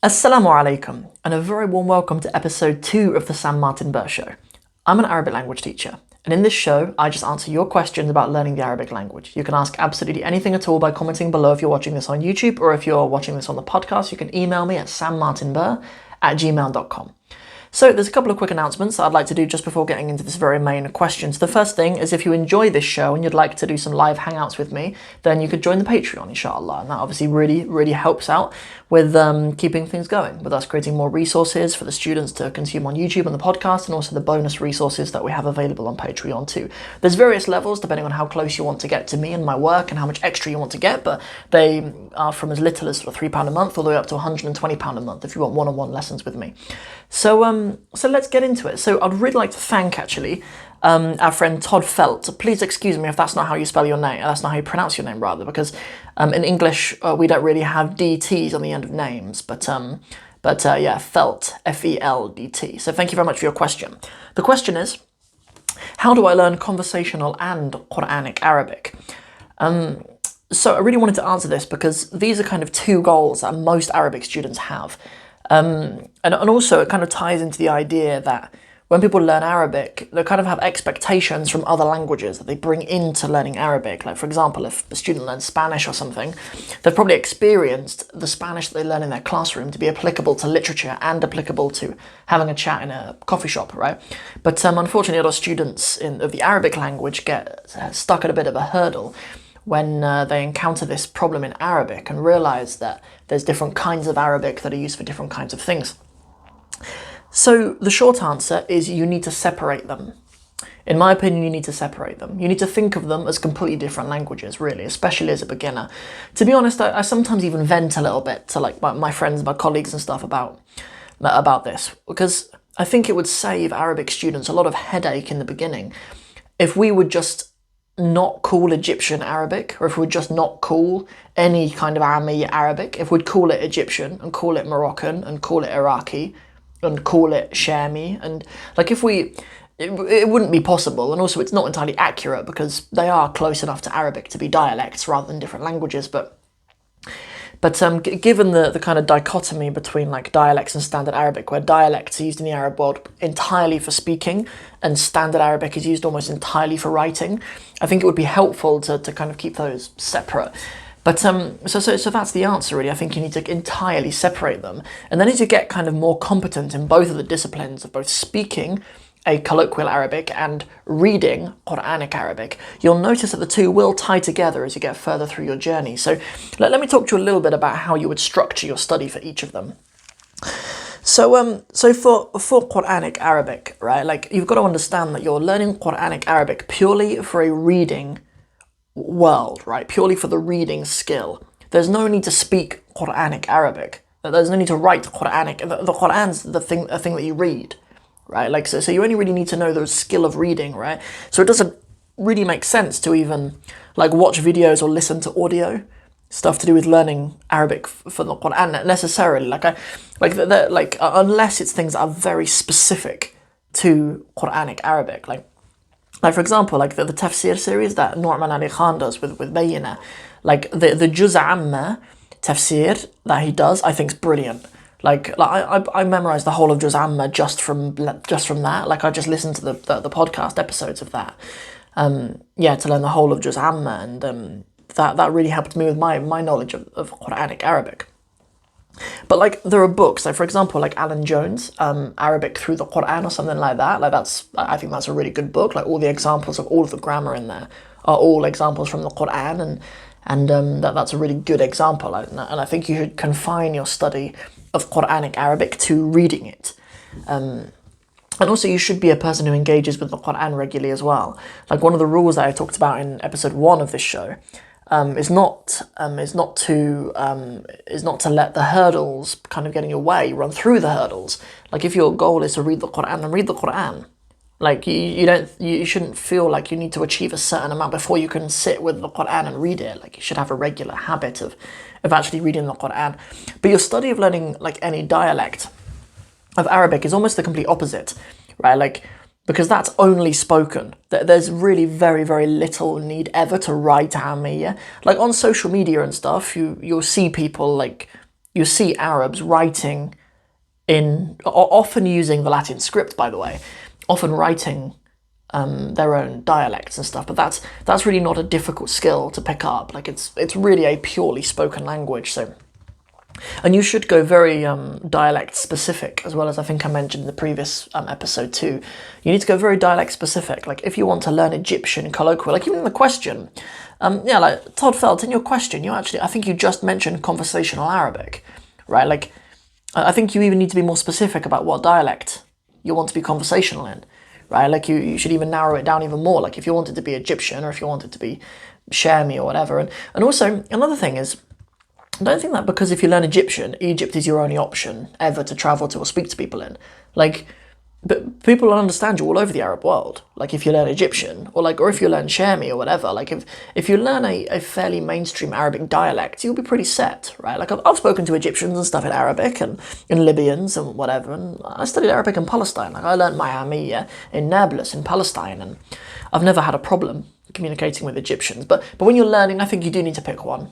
Assalamu alaikum, and a very warm welcome to episode 2 of the Sam Martin Burr Show. I'm an Arabic language teacher, and in this show, I just answer your questions about learning the Arabic language. You can ask absolutely anything at all by commenting below if you're watching this on YouTube, or if you're watching this on the podcast, you can email me at sammartinburr@gmail.com. So there's a couple of quick announcements that I'd like to do just before getting into this very main question. So the first thing is if you enjoy this show and you'd like to do some live hangouts with me, then you could join the Patreon, inshallah. And that obviously really helps out with keeping things going, with us creating more resources for the students to consume on YouTube and the podcast, and also the bonus resources that we have available on Patreon too. There's various levels depending on how close you want to get to me and my work and how much extra you want to get, but they are from as little as £3 a month all the way up to £120 a month if you want one-on-one lessons with me. So let's get into it. So I'd really like to thank, actually, our friend Todd Felt. Please excuse me if that's not how you spell your name, that's not how you pronounce your name, rather, because in English we don't really have DTs on the end of names, but yeah, Felt, F-E-L-D-T. So thank you very much for your question. The question is, how do I learn conversational and Qur'anic Arabic? So I really wanted to answer this because these are kind of two goals that most Arabic students have. And also it kind of ties into the idea that when people learn Arabic, they kind of have expectations from other languages that they bring into learning Arabic. Like, for example, if a student learns Spanish or something, they've probably experienced the Spanish that they learn in their classroom to be applicable to literature and applicable to having a chat in a coffee shop, right? But unfortunately, a lot of students of the Arabic language get stuck at a bit of a hurdle when they encounter this problem in Arabic and realise that there's different kinds of Arabic that are used for different kinds of things. So the short answer is you need to separate them. In my opinion, you need to separate them. You need to think of them as completely different languages, really, especially as a beginner. To be honest, I sometimes even vent a little bit to like my friends, my colleagues and stuff about this, because I think it would save Arabic students a lot of headache in the beginning if we would just not call Egyptian Arabic, or if we'd just not call any kind of Ami Arabic, if we'd call it Egyptian and call it Moroccan and call it Iraqi and call it Shami, and like it wouldn't be possible, and also it's not entirely accurate because they are close enough to Arabic to be dialects rather than different languages, but given the kind of dichotomy between like dialects and standard Arabic, where dialects are used in the Arab world entirely for speaking and standard Arabic is used almost entirely for writing, I think it would be helpful to kind of keep those separate. But so that's the answer, really. I think you need to entirely separate them. And then as you get kind of more competent in both of the disciplines of both speaking a colloquial Arabic and reading Qur'anic Arabic, you'll notice that the two will tie together as you get further through your journey. So let me talk to you a little bit about how you would structure your study for each of them. So for Qur'anic Arabic, right, like you've got to understand that you're learning Qur'anic Arabic purely for a reading world, right, purely for the reading skill. There's no need to speak Qur'anic Arabic. There's no need to write Qur'anic. The Qur'an's a thing that you read. Right, like so you only really need to know the skill of reading, right? So it doesn't really make sense to even like watch videos or listen to audio stuff to do with learning Arabic for the Quran necessarily. Unless it's things that are very specific to Quranic Arabic, like for example, like the tafsir series that Nu'man Ali Khan does with Bayyina, like the Juz Amma tafsir that he does, I think is brilliant. Like I memorized the whole of Juz Amma just from that. Like I just listened to the podcast episodes of that. To learn the whole of Juz Amma, and that really helped me with my knowledge of Quranic Arabic. But like there are books, like for example, like Alan Jones, Arabic Through the Quran or something like that. Like I think that's a really good book. Like all the examples of all of the grammar in there are all examples from the Quran, and that's a really good example. And I think you should confine your study of Quranic Arabic to reading it. And also you should be a person who engages with the Quran regularly as well. Like one of the rules that I talked about in episode 1 of this show is not to let the hurdles kind of get in your way. Run through the hurdles. Like if your goal is to read the Quran, then read the Quran. Like you shouldn't feel like you need to achieve a certain amount before you can sit with the Quran and read it. Like you should have a regular habit of actually reading the Quran. But your study of learning like any dialect of Arabic is almost the complete opposite, right? Like because that's only spoken. There's really very, very little need ever to write Amiyya. Like on social media and stuff, you'll see people like you see Arabs writing often using the Latin script, by the way, often writing their own dialects and stuff. But that's really not a difficult skill to pick up. Like it's really a purely spoken language. So, and you should go very dialect specific, as well as I think I mentioned in the previous episode too. You need to go very dialect specific. Like if you want to learn Egyptian colloquial, like even in the question, like Todd Felt, in your question, I think you just mentioned conversational Arabic, right? Like I think you even need to be more specific about what dialect you want to be conversational in, right? Like you should even narrow it down even more. Like if you want it to be Egyptian or if you want it to be Shami or whatever. And also another thing is, I don't think that because if you learn Egyptian, Egypt is your only option ever to travel to or speak to people in. Like, but people will understand you all over the Arab world. Like if you learn Egyptian, or if you learn Shami or whatever. Like if you learn a fairly mainstream Arabic dialect, you'll be pretty set, right? Like I've spoken to Egyptians and stuff in Arabic and Libyans and whatever. And I studied Arabic in Palestine. Like I learned my Amiyya in Nablus in Palestine, and I've never had a problem communicating with Egyptians. But when you're learning, I think you do need to pick one.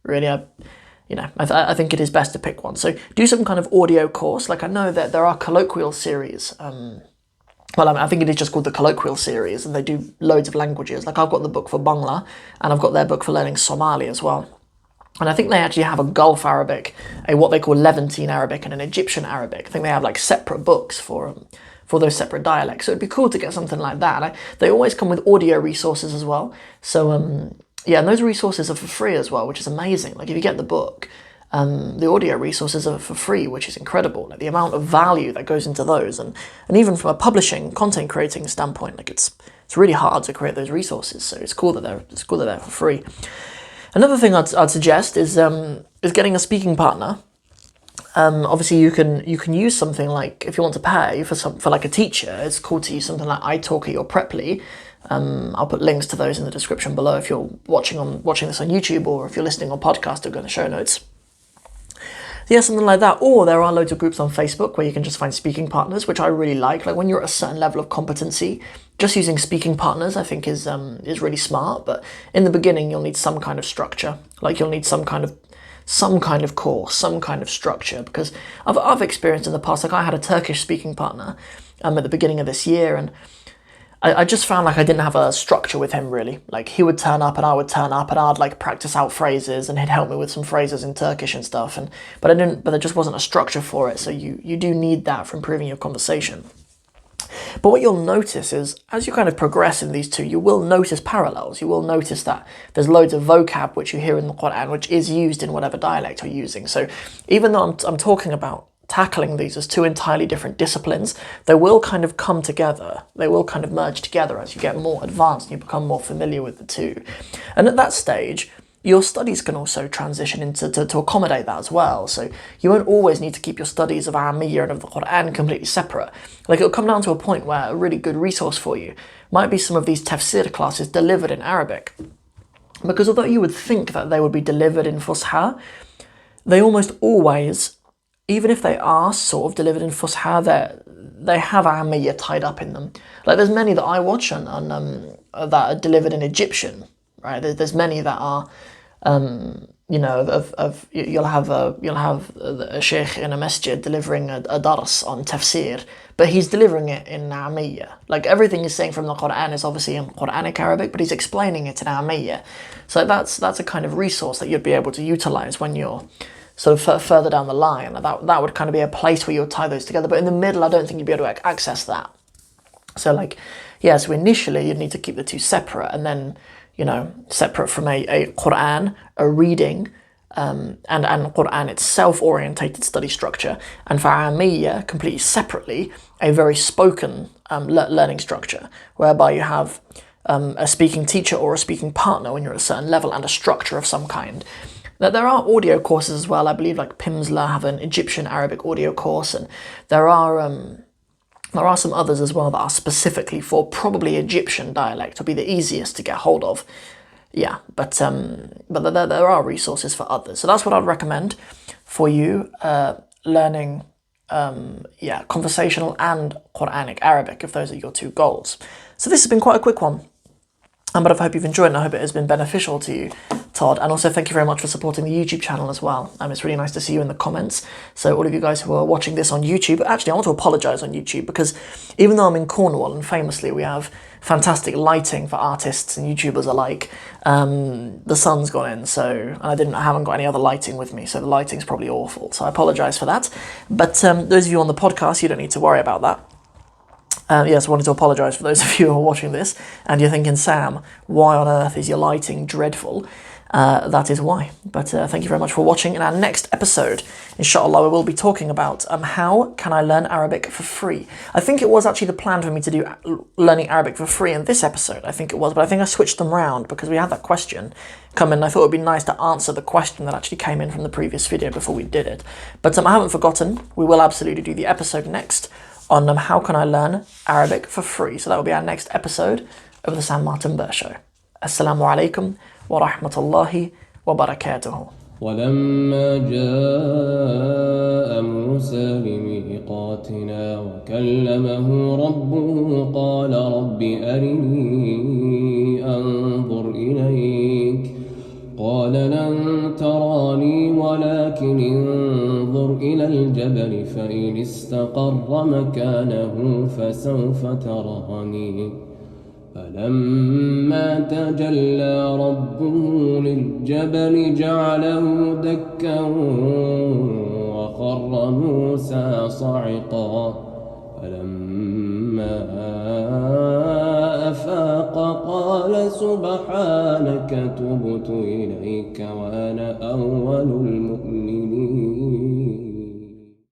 Really, I think it is best to pick one. So do some kind of audio course. Like I know that there are colloquial series. I think it is just called the Colloquial series, and they do loads of languages. Like I've got the book for Bangla, and I've got their book for learning Somali as well. And I think they actually have a Gulf Arabic, a what they call Levantine Arabic, and an Egyptian Arabic. I think they have like separate books for those separate dialects. So it'd be cool to get something like that. They always come with audio resources as well. So yeah, and those resources are for free as well, which is amazing. Like if you get the book, the audio resources are for free, which is incredible. Like the amount of value that goes into those, and even from a publishing, content creating standpoint, like it's really hard to create those resources. So it's cool that they're for free. Another thing I'd suggest is getting a speaking partner. Obviously, you can use something like, if you want to pay for like a teacher, it's cool to use something like italki or Preply. I'll put links to those in the description below if you're watching this on YouTube, or if you're listening on podcast, I'll go in the show notes. So yeah, something like that. Or there are loads of groups on Facebook where you can just find speaking partners, which I really like. Like when you're at a certain level of competency, just using speaking partners, I think is really smart. But in the beginning, you'll need some kind of structure. Like you'll need some kind of course, some kind of structure, because I've experienced in the past, like I had a Turkish speaking partner at the beginning of this year, and I just found like I didn't have a structure with him really. Like he would turn up and I would turn up and I'd like practice out phrases and he'd help me with some phrases in Turkish and stuff, but there just wasn't a structure for it. So you do need that for improving your conversation. But what you'll notice is, as you kind of progress in these two, you will notice parallels. You will notice that there's loads of vocab which you hear in the Qur'an, which is used in whatever dialect you're using. So even though I'm talking about tackling these as two entirely different disciplines, they will kind of come together. They will kind of merge together as you get more advanced and you become more familiar with the two. And at that stage, your studies can also transition into to accommodate that as well. So you won't always need to keep your studies of Arabic and of the Qur'an completely separate. Like it'll come down to a point where a really good resource for you might be some of these tafsir classes delivered in Arabic. Because although you would think that they would be delivered in Fusha, they almost always, even if they are sort of delivered in Fusha, they have Arabic tied up in them. Like there's many that I watch on that are delivered in Egyptian, right? There's many that are, you'll have a sheikh in a masjid delivering a dars on tafsir, but he's delivering it in Arabic. Like everything he's saying from the Qur'an is obviously in Qur'anic Arabic, but he's explaining it in Arabic. So that's a kind of resource that you'd be able to utilize when you're sort of further down the line. That would kind of be a place where you'll tie those together. But in the middle, I don't think you'd be able to access that. So so initially you'd need to keep the two separate, and then, separate from a Qur'an, a reading, and Qur'an itself orientated study structure, and for Arabic, completely separately, a very spoken learning structure, whereby you have a speaking teacher or a speaking partner when you're at a certain level, and a structure of some kind. There are audio courses as well. I believe like Pimsleur have an Egyptian Arabic audio course, and there are some others as well that are specifically for probably Egyptian dialect, will be the easiest to get hold of. Yeah, but there are resources for others. So that's what I'd recommend for you learning conversational and Quranic Arabic, if those are your two goals. So this has been quite a quick one. But I hope you've enjoyed it, and I hope it has been beneficial to you, Todd. And also thank you very much for supporting the YouTube channel as well. It's really nice to see you in the comments. So all of you guys who are watching this on YouTube, actually I want to apologise on YouTube, because even though I'm in Cornwall and famously we have fantastic lighting for artists and YouTubers alike, the sun's gone in, so and I haven't got any other lighting with me, so the lighting's probably awful. So I apologise for that. But those of you on the podcast, you don't need to worry about that. Yes, I wanted to apologise for those of you who are watching this and you're thinking, Sam, why on earth is your lighting dreadful? That is why. But thank you very much for watching. In our next episode, inshallah, we will be talking about how can I learn Arabic for free. I think it was actually the plan for me to do learning Arabic for free in this episode. I think it was, but I think I switched them round because we had that question come in. I thought it would be nice to answer the question that actually came in from the previous video before we did it. But I haven't forgotten. We will absolutely do the episode next on how can I learn Arabic for free. So that will be our next episode of the Sam Martin Burr Show. Assalamu alaikum wa rahmatullahi wa barakatuhu. ولما جاء موسى لميقاتنا وكلمه ربه قال رب أرني أنظر إليك قال لن تراني ولكن انظر إلى الجبل فإن استقر مكانه فسوف تراني فلما تجلى ربه للجبل جعله دكا وخر موسى صعقا فلما أفاق قال سبحانك تبت إليك وأنا أول